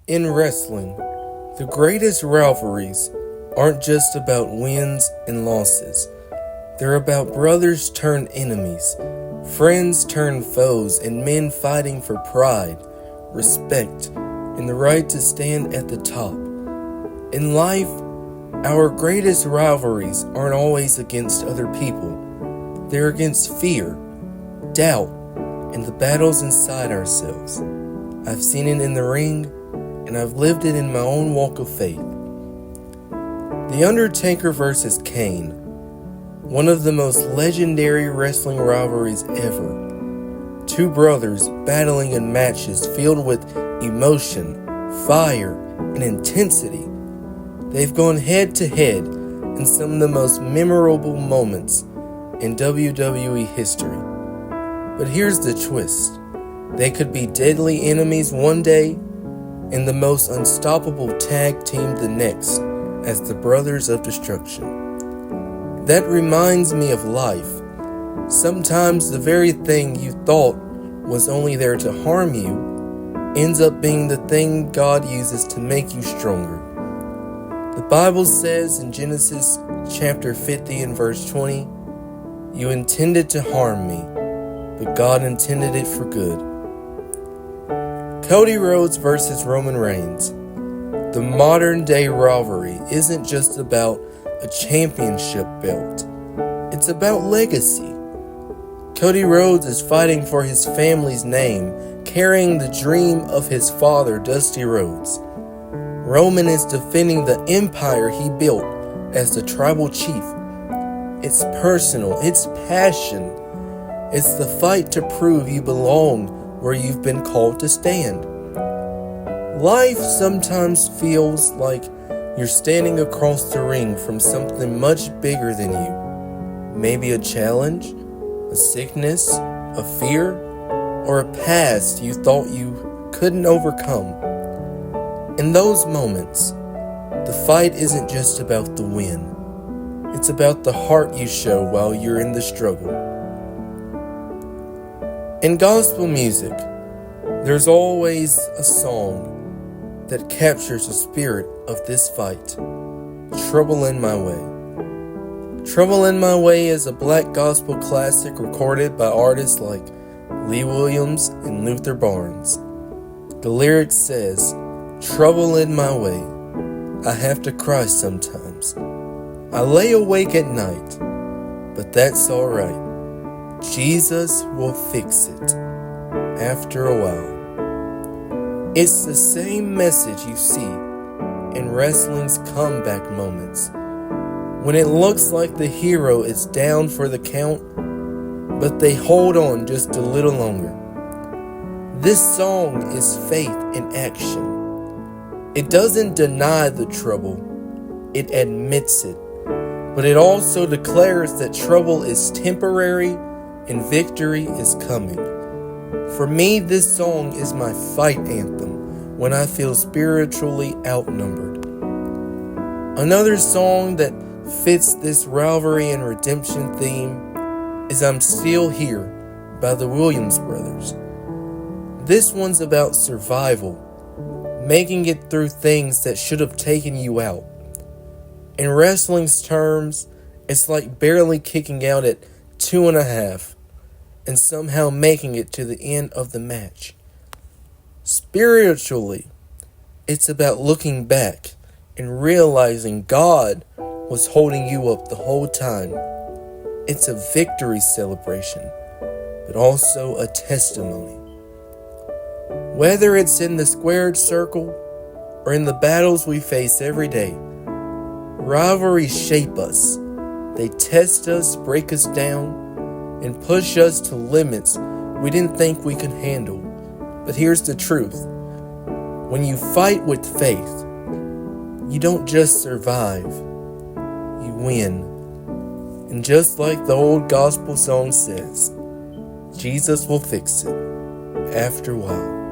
In wrestling, the greatest rivalries aren't just about wins and losses. They're about brothers turned enemies, friends turned foes, and men fighting for pride, respect, and the right to stand at the top. In life, our greatest rivalries aren't always against other people. They're against fear, doubt, and the battles inside ourselves. I've seen it in the ring, and I've lived it in my own walk of faith. The Undertaker versus Kane, one of the most legendary wrestling rivalries ever. Two brothers battling in matches filled with emotion, fire, and intensity. They've gone head to head in some of the most memorable moments in WWE history. But here's the twist. They could be deadly enemies one day and the most unstoppable tag team the next as the Brothers of Destruction. That reminds me of life. Sometimes the very thing you thought was only there to harm you ends up being the thing God uses to make you stronger. The Bible says in Genesis chapter 50 and verse 20, "You intended to harm me, but God intended it for good." Cody Rhodes versus Roman Reigns. The modern day rivalry isn't just about a championship belt. It's about legacy. Cody Rhodes is fighting for his family's name, carrying the dream of his father, Dusty Rhodes. Roman is defending the empire he built as the tribal chief. It's personal, it's passion. It's the fight to prove you belong where you've been called to stand. Life sometimes feels like you're standing across the ring from something much bigger than you. Maybe a challenge, a sickness, a fear, or a past you thought you couldn't overcome. In those moments, the fight isn't just about the win. It's about the heart you show while you're in the struggle. In gospel music, there's always a song that captures the spirit of this fight. Trouble in My Way. Trouble in My Way is a black gospel classic recorded by artists like Lee Williams and Luther Barnes. The lyric says, "Trouble in my way, I have to cry sometimes. I lay awake at night, but that's alright. Jesus will fix it after a while." It's the same message you see in wrestling's comeback moments, when it looks like the hero is down for the count, but they hold on just a little longer. This song is faith in action. It doesn't deny the trouble, it admits it, but it also declares that trouble is temporary and victory is coming. For me, this song is my fight anthem when I feel spiritually outnumbered. Another song that fits this rivalry and redemption theme is "I'm Still Here" by the Williams Brothers. This one's about survival, making it through things that should have taken you out. In wrestling's terms, it's like barely kicking out at 2.5 and somehow making it to the end of the match. Spiritually, it's about looking back and realizing God was holding you up the whole time. It's a victory celebration, but also a testimony. Whether it's in the squared circle or in the battles we face every day, rivalries shape us. They test us, break us down, and push us to limits we didn't think we could handle. But here's the truth. When you fight with faith, you don't just survive, you win. And just like the old gospel song says, Jesus will fix it after a while.